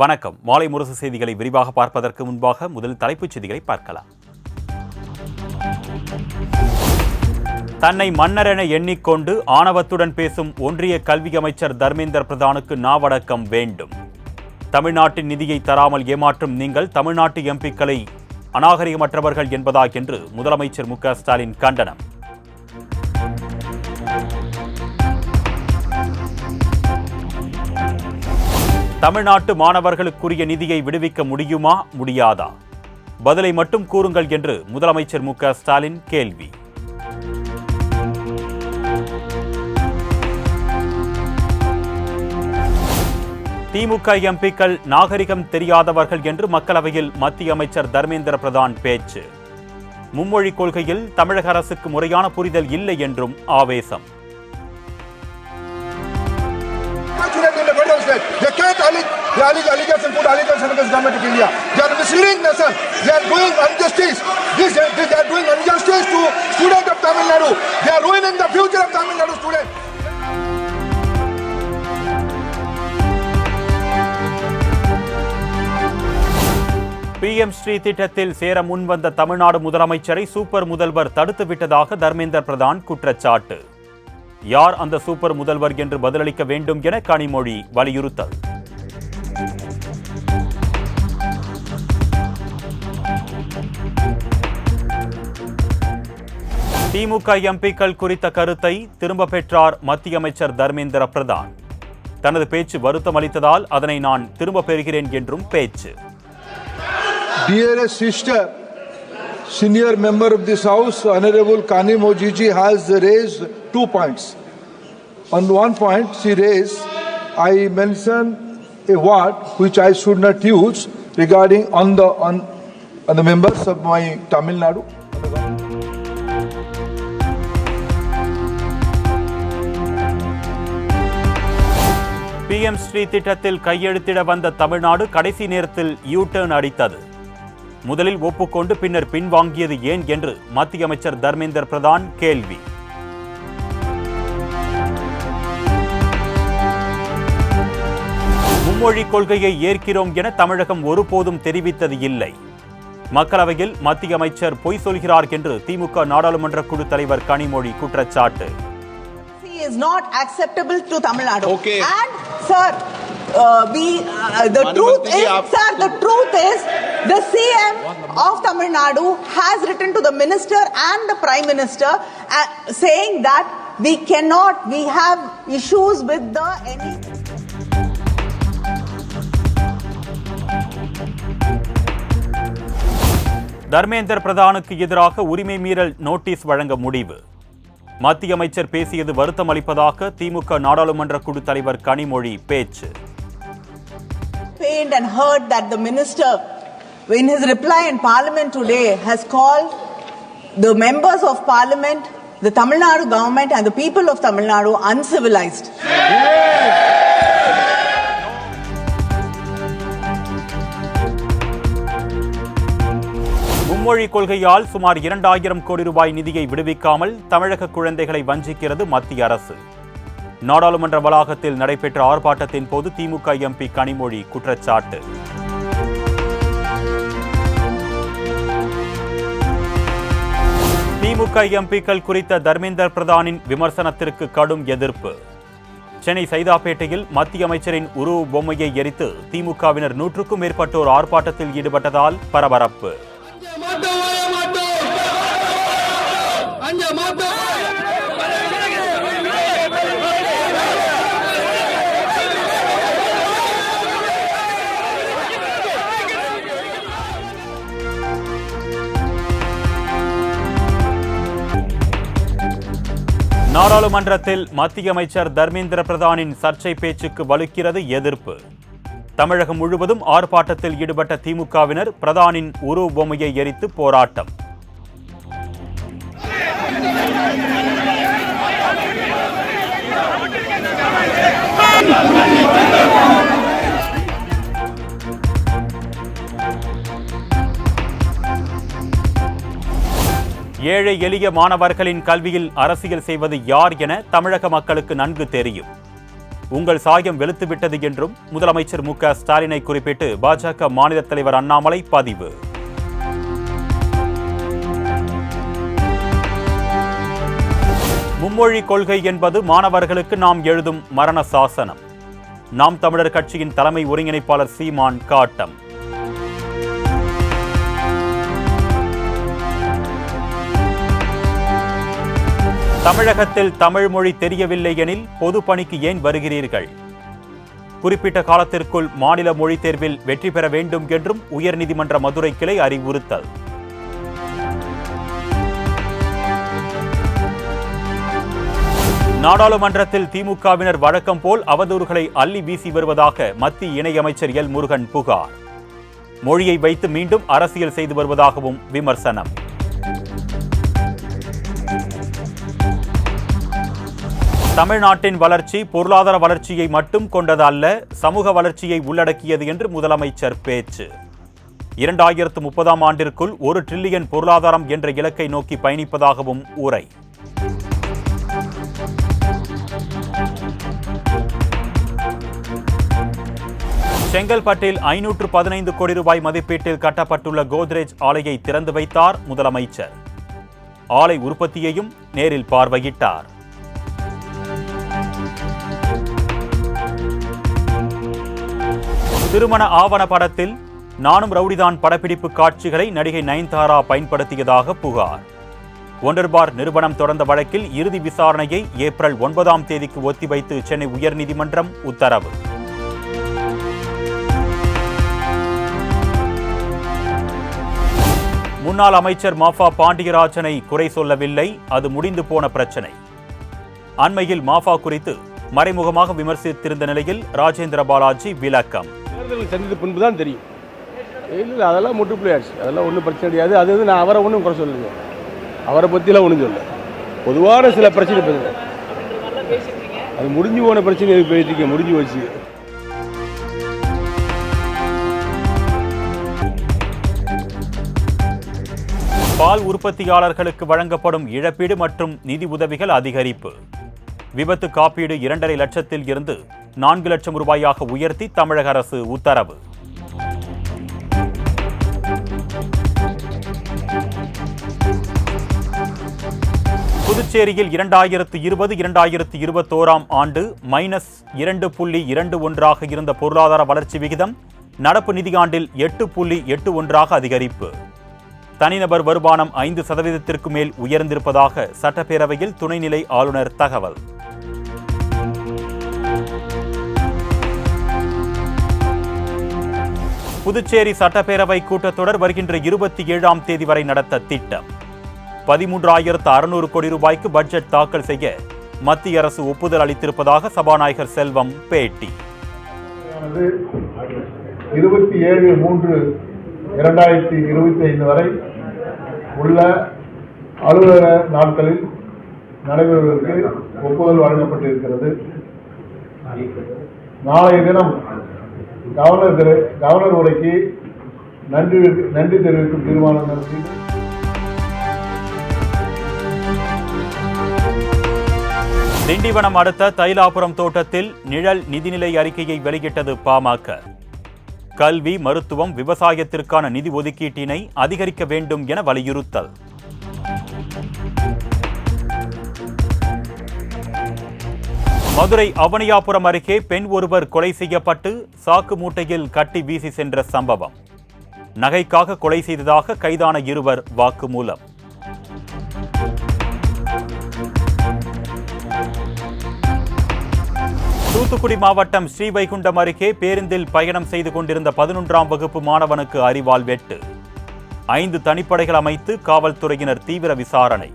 வணக்கம். மாலை முரசு செய்திகளை விரிவாக பார்ப்பதற்கு முன்பாக முதல் தலைப்புச் செய்திகளை பார்க்கலாம். தன்னை மன்னர் என எண்ணிக்கொண்டு ஆணவத்துடன் பேசும் ஒன்றிய கல்வி அமைச்சர் தர்மேந்திர பிரதானுக்கு நாவடக்கம் வேண்டும். தமிழ்நாட்டின் நிதியை தராமல் ஏமாற்றும் நீங்கள் தமிழ்நாட்டு எம்பிக்களை அநாகரிகமற்றவர்கள் என்பதா என்று முதலமைச்சர் மு க ஸ்டாலின் கண்டனம். தமிழ்நாட்டு மாணவர்களுக்குரிய நிதியை விடுவிக்க முடியுமா முடியாதா? பதிலை மட்டும் கூறுங்கள் என்று முதலமைச்சர் மு க ஸ்டாலின் கேள்வி. திமுக எம்பிக்கள் நாகரிகம் தெரியாதவர்கள் என்று மக்களவையில் மத்திய அமைச்சர் தர்மேந்திர பிரதான் பேச்சு. மும்மொழி கொள்கையில் தமிழக அரசுக்கு முறையான புரிதல் இல்லை என்றும் ஆவேசம். They can't allegation put allegation against government of India. They are misleading nation. They are doing injustice. They are doing injustice to students of Tamil Nadu. They are ruining the future of Tamil Nadu students. PM Sri திட்டத்தில் சேர முன்வந்த தமிழ்நாடு முதலமைச்சரை super முதல்வர் தடுத்துவிட்டதாக தர்மேந்திர பிரதான் குற்றச்சாட்டு. யார் அந்த super முதல்வர் என்று பதிலளிக்க வேண்டும் என கனிமொழி வலியுறுத்தல். திமுக எம்பிக்கள் குறித்த கருத்தை திரும்ப பெற்றார் மத்திய அமைச்சர் தர்மேந்திர பிரதான். தனது பேச்சு வருத்தம் அளித்ததால் அதனை நான் திரும்ப பெறுகிறேன் என்றும் பேச்சு. Dear sister, senior member of this house, Honorable Kanimozhi ji has raised 2 points. On one point, she raised, I mentioned a word which I should not use regarding on the members of my Tamil Nadu. PM Sri திட்டத்தில் கையெழுத்திட வந்த தமிழ்நாடு கடைசி நேரத்தில் you-turn அடித்தது. முதலில் ஒப்புக்கொண்டு பின்னர் பின்வாங்கியது ஏன் என்று மத்திய அமைச்சர் தர்மேந்திர பிரதான் கேள்வி. மும்மொழி கொள்கையை ஏற்கிறோம் என தமிழகம் ஒருபோதும் தெரிவித்தது இல்லை. மக்களவையில் மத்திய அமைச்சர் பொய் சொல்கிறார் என்று திமுக நாடாளுமன்ற குழு தலைவர் கனிமொழி குற்றச்சாட்டு. Is not acceptable to Tamil Nadu. Okay. And sir, the truth is the CM of Tamil Nadu has written to the minister and the prime minister saying that we have issues with any. Dharmendra பிரதானுக்கு எதிராக உரிமை மீறல் notice வழங்க முடிவு. மத்திய அமைச்சர் பேசியது வருத்தம் அளிப்பதாக திமுக நாடாளுமன்ற குழு தலைவர் கனிமொழி பேச்சு. Pained and hurt that the minister, in his reply in parliament today, has called the members of parliament, the Tamil Nadu government and the people of Tamil Nadu uncivilized. மும்மொழி கொள்கையால் சுமார் 2000 கோடி ரூபாய் நிதியை விடுவிக்காமல் தமிழக குழந்தைகளை வஞ்சிக்கிறது மத்திய அரசு. நாடாளுமன்ற வளாகத்தில் நடைபெற்ற ஆர்ப்பாட்டத்தின் போது திமுக எம்பி கனிமொழி குற்றச்சாட்டு. திமுக எம்பிக்கள் குறித்த தர்மேந்திர பிரதானின் விமர்சனத்திற்கு கடும் எதிர்ப்பு. சென்னை சைதாப்பேட்டையில் மத்திய அமைச்சரின் உருவ பொம்மையை எரித்து திமுகவினர் 100க்கும் மேற்பட்டோர் ஆர்ப்பாட்டத்தில் ஈடுபட்டதால் பரபரப்பு. நாடாளுமன்றத்தில் மத்திய அமைச்சர் தர்மேந்திர பிரதானின் சர்ச்சை பேச்சுக்கு வலுக்கிறது எதிர்ப்பு. தமிழகம் முழுவதும் ஆர்ப்பாட்டத்தில் ஈடுபட்ட திமுகவினர் பிரதானின் உருவ பொம்மையை எரித்து போராட்டம். ஏழை எளிய மாணவர்களின் கல்வியில் அரசியல் செய்வது யார் என தமிழக மக்களுக்கு நன்கு தெரியும். உங்கள் சாயம் வெளுத்துவிட்டது என்றும் முதலமைச்சர் மு.க. ஸ்டாலினை குறிப்பிட்டு பாஜக மாநில தலைவர் அண்ணாமலை பதிவு. மும்மொழி கொள்கை என்பது மாணவர்களுக்கு நாம் எழுதும் மரண சாசனம். நாம் தமிழர் கட்சியின் தலைமை ஒருங்கிணைப்பாளர் சீமான் காட்டம். தமிழகத்தில் தமிழ் மொழி தெரியவில்லை எனில் பொது பணிக்கு ஏன் வருகிறீர்கள்? குறிப்பிட்ட காலத்திற்குள் மாநில மொழித் தேர்வில் வெற்றி பெற வேண்டும் என்றும் உயர்நீதிமன்ற மதுரை கிளை அறிவுறுத்தல். நாடாளுமன்றத்தில் திமுகவினர் வழக்கம் போல் அவதூறுகளை அள்ளி வீசி வருவதாக மத்திய இணையமைச்சர் எல் முருகன் புகார். மொழியை வைத்து மீண்டும் அரசியல் செய்து வருவதாகவும் விமர்சனம். தமிழ்நாட்டின் வளர்ச்சி பொருளாதார வளர்ச்சியை மட்டும் கொண்டது அல்ல, சமூக வளர்ச்சியை உள்ளடக்கியது என்று முதலமைச்சர் பேச்சு. 2030ஆம் ஆண்டிற்குள் 1 டிரில்லியன் பொருளாதாரம் என்ற இலக்கை நோக்கி பயணிப்பதாகவும் உரை. செங்கல்பட்டில் 515 கோடி ரூபாய் மதிப்பீட்டில் கட்டப்பட்டுள்ள கோத்ரேஜ் ஆலையை திறந்து வைத்தார் முதலமைச்சர். ஆலை உற்பத்தியையும் நேரில் பார்வையிட்டார். திருமண ஆவண படத்தில் நானும் ரவுடிதான் படப்பிடிப்பு காட்சிகளை நடிகை நயன்தாரா பயன்படுத்தியதாக புகார். ஒண்டர்பார் நிறுவனம் தொடர்ந்த வழக்கில் இறுதி விசாரணையை ஏப்ரல் 9ஆம் தேதிக்கு ஒத்திவைத்து சென்னை உயர்நீதிமன்றம் உத்தரவு. முன்னாள் அமைச்சர் மாஃபா பாண்டியராஜனை குறை சொல்லவில்லை, அது முடிந்து போன பிரச்சனை. அண்மையில் மாஃபா குறித்து மறைமுகமாக விமர்சித்திருந்த நிலையில் ராஜேந்திர பாலாஜி விளக்கம். தேர்தல் சந்தித்த பின்பு தான் தெரியும். இல்லை அதெல்லாம் முட்டுப்புள்ளியாச்சு, அதெல்லாம் ஒன்றும் பிரச்சனை கிடையாது. அது நான் அவரை ஒன்றும் குறை சொல்லுங்க, அவரை பற்றிலாம் ஒன்றும் சொல்ல. பொதுவான சில பிரச்சனை பேசுங்க, அது முடிஞ்சு போன பிரச்சனை எதுக்கு பேசிக்க, முடிஞ்சு வச்சு. பால் உற்பத்தியாளர்களுக்கு வழங்கப்படும் இழப்பீடு மற்றும் நிதி உதவிகள் அதிகரிப்பு. விபத்து காப்பீடு 2.5 லட்சத்தில் இருந்து 4 லட்சம் ரூபாயாக உயர்த்தி தமிழக அரசு உத்தரவு. புதுச்சேரியில் 2020-2021ஆம் ஆண்டு -2.21 இருந்த பொருளாதார வளர்ச்சி விகிதம் நடப்பு நிதியாண்டில் 8.81 அதிகரிப்பு. தனிநபர் வருமானம் 5% மேல் உயர்ந்திருப்பதாக சட்டப்பேரவையில் துணைநிலை ஆளுநர் தகவல். புதுச்சேரி சட்டப்பேரவை கூட்டத்தொடர் வருகின்ற 27ஆம் தேதி வரை நடத்த திட்டம். 13,600 கோடி ரூபாய்க்கு பட்ஜெட் தாக்கல் செய்ய மத்திய அரசு ஒப்புதல் அளித்திருப்பதாக சபாநாயகர் செல்வம் பேட்டி. 27/3/2025 வரை உள்ள அலுவலக நாட்களில் நடைபெறுவதற்கு ஒப்புதல் வழங்கப்பட்டிருக்கிறது. நாளைய தினம் கவர்னர் உரைக்கு நன்றி தெரிவிக்கும் தீர்மானம் நடத்தி திண்டிவனம் அடுத்த தைலாபுரம் தோட்டத்தில் நிழல் நிதிநிலை அறிக்கையை வெளியிட்டது பாமக. கல்வி, மருத்துவம், விவசாயத்திற்கான நிதி ஒதுக்கீட்டினை அதிகரிக்க வேண்டும் என வலியுறுத்தல். மதுரை அவனியாபுரம் அருகே பெண் ஒருவர் கொலை செய்யப்பட்டு சாக்கு மூட்டையில் கட்டி வீசி சென்ற சம்பவம். நகைக்காக கொலை செய்ததாக கைதான இருவர் வாக்குமூலம். தூத்துக்குடி மாவட்டம் ஸ்ரீவைகுண்டம் அருகே பேருந்தில் பயணம் செய்து கொண்டிருந்த 11ஆம் வகுப்பு மாணவனுக்கு அரிவாள் வெட்டு. 5 தனிப்படைகள் அமைத்து காவல்துறையினர் தீவிர விசாரணை.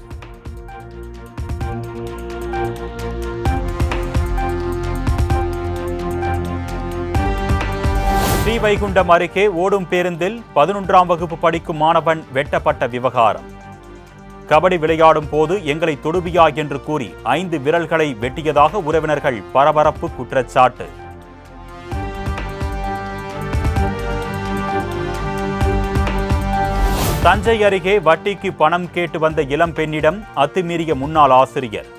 ஸ்ரீவைகுண்டம் அருகே ஓடும் பேருந்தில் 11ஆம் வகுப்பு படிக்கும் மாணவன் வெட்டப்பட்ட விவகாரம். கபடி விளையாடும் போது எங்களை தொடுவியா என்று கூறி 5 விரல்களை வெட்டியதாக உறவினர்கள் பரபரப்பு குற்றச்சாட்டு. தஞ்சை அருகே வட்டிக்கு பணம் கேட்டு வந்த இளம் பெண்ணிடம் அத்துமீறிய முன்னாள் ஆசிரியர்.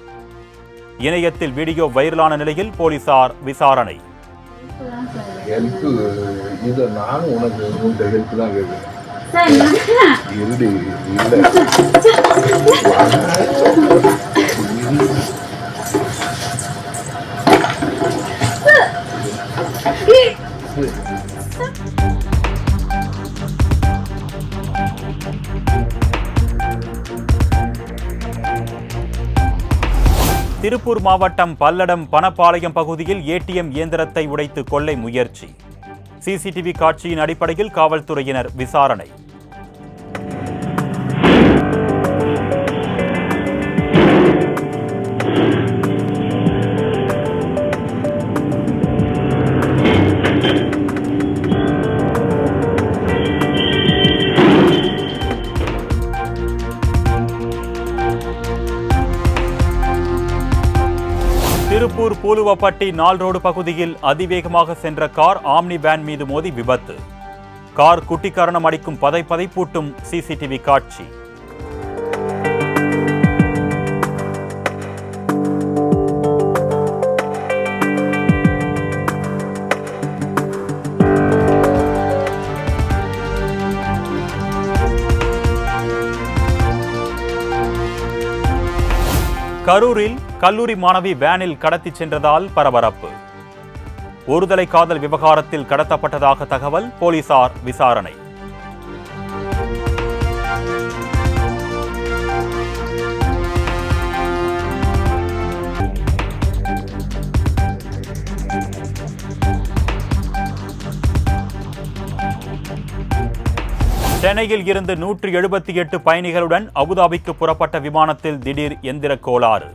இணையத்தில் வீடியோ வைரலான நிலையில் போலீசார் விசாரணை. ஹெல்ப் இதை நானும் உனக்கு உங்கள்கிட்ட ஹெல்ப் தான் கேட்குறேன். இருடி இல்லை திருப்பூர் மாவட்டம் பல்லடம் பணப்பாளையம் பகுதியில் ஏடிஎம் இயந்திரத்தை உடைத்து கொள்ளை முயற்சி. சிசிடிவி காட்சியின் அடிப்படையில் காவல்துறையினர் விசாரணை. திருப்பூர் பூலுவப்பட்டி நால் ரோடு பகுதியில் அதிவேகமாக சென்ற கார் ஆம்னி வேன் மீது மோதி விபத்து. கார் குட்டிக்காரணம் அடிக்கும் பதைப்பூட்டும் சிசிடிவி காட்சி. கரூரில் கல்லூரி மாணவி வேனில் கடத்தி சென்றதால் பரபரப்பு. ஒருதலை காதல் விவகாரத்தில் கடத்தப்பட்டதாக தகவல், போலீசார் விசாரணை. சென்னையில் இருந்து 178 பயணிகளுடன் அபுதாபிக்கு புறப்பட்ட விமானத்தில் திடீர் எந்திர கோளாறு.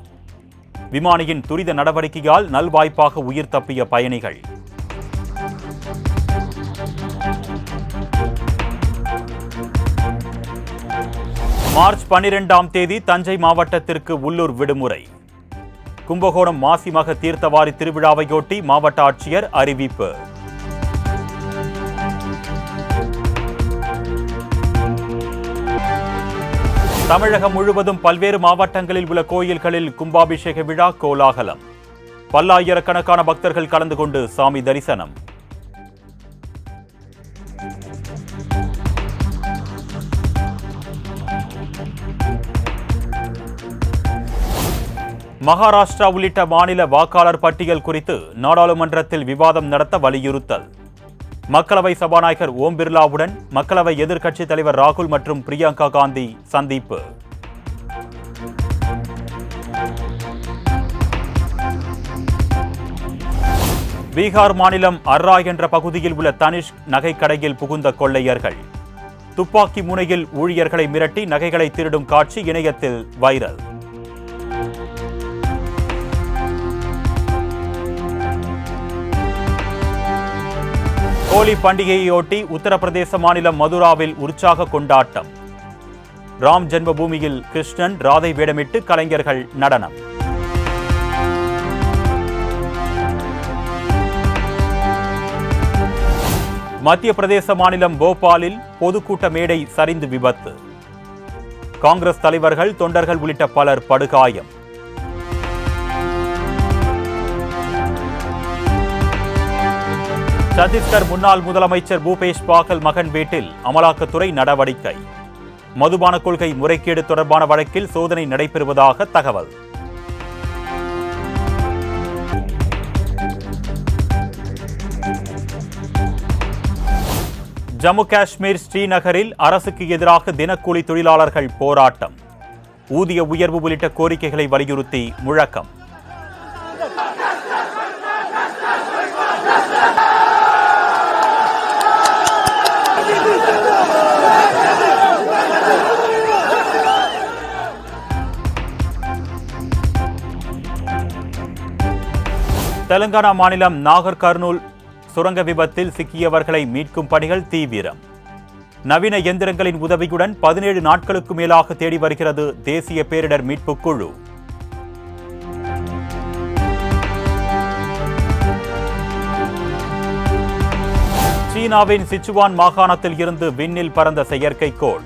விமானியின் துரித நடவடிக்கையால் நல்வாய்ப்பாக உயிர் தப்பிய பயணிகள். மார்ச் 12ஆம் தேதி தஞ்சை மாவட்டத்திற்கு உள்ளூர் விடுமுறை. கும்பகோணம் மாசிமக தீர்த்தவாரி திருவிழாவையொட்டி மாவட்ட ஆட்சியர் அறிவிப்பு. தமிழகம் முழுவதும் பல்வேறு மாவட்டங்களில் உள்ள கோயில்களில் கும்பாபிஷேக விழா கோலாகலம். பல்லாயிரக்கணக்கான பக்தர்கள் கலந்து கொண்டு சாமி தரிசனம். மகாராஷ்டிரா உள்ளிட்ட மாநில வாக்காளர் பட்டியல் குறித்து நாடாளுமன்றத்தில் விவாதம் நடத்த வலியுறுத்தல். மக்களவை சபாநாயகர் ஓம் பிர்லாவுடன் மக்களவை எதிர்க்கட்சித் தலைவர் ராகுல் மற்றும் பிரியங்கா காந்தி சந்திப்பு. பீகார் மாநிலம் அர்ரா என்ற பகுதியில் உள்ள தனிஷ்க் நகைக்கடையில் புகுந்த கொள்ளையர்கள். துப்பாக்கி முனையில் ஊழியர்களை மிரட்டி நகைகளை திருடும் காட்சி இணையத்தில் வைரல். ஹோலி பண்டிகையையொட்டி உத்தரப்பிரதேச மாநிலம் மதுராவில் உற்சாக கொண்டாட்டம். ராம் ஜென்மபூமியில் கிருஷ்ணன் ராதை வேடமிட்டு கலைஞர்கள் நடனம். மத்திய பிரதேச மாநிலம் போபாலில் பொதுக்கூட்ட மேடை சரிந்து விபத்து. காங்கிரஸ் தலைவர்கள், தொண்டர்கள் உள்ளிட்ட பலர் படுகாயம். சத்தீஸ்கர் முன்னாள் முதலமைச்சர் பூபேஷ் பாகல் மகன் வீட்டில் அமலாக்கத்துறை நடவடிக்கை. மதுபான கொள்கை முறைகேடு தொடர்பான வழக்கில் சோதனை நடைபெறுவதாக தகவல். ஜம்மு காஷ்மீர் ஸ்ரீநகரில் அரசுக்கு எதிராக தினக்கூலி தொழிலாளர்கள் போராட்டம். ஊதிய உயர்வு உள்ளிட்ட கோரிக்கைகளை வலியுறுத்தி முழக்கம். தெலுங்கானா மாநிலம் நாகர் கர்னூல் சுரங்க விபத்தில் சிக்கியவர்களை மீட்கும் பணிகள் தீவிரம். நவீன எந்திரங்களின் உதவியுடன் 17 நாட்களுக்கு மேலாக தேடி வருகிறது தேசிய பேரிடர் மீட்புக் குழு. சீனாவின் சிச்சுவான் மாகாணத்தில் இருந்து விண்ணில் பறந்த செயற்கைக்கோள்.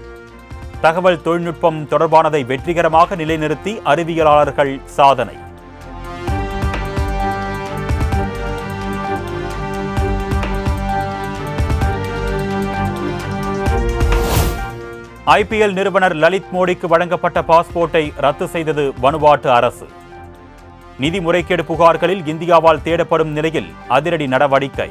தகவல் தொழில்நுட்பம் தொடர்பானதை வெற்றிகரமாக நிலைநிறுத்தி அறிவியலாளர்கள் சாதனை. ஐபிஎல் நிறுவனர் லலித் மோடிக்கு வழங்கப்பட்ட பாஸ்போர்ட்டை ரத்து செய்தது வனுவாட்டு அரசு. நிதி முறைகேடு புகார்களில் இந்தியாவால் தேடப்படும் நிலையில் அதிரடி நடவடிக்கை.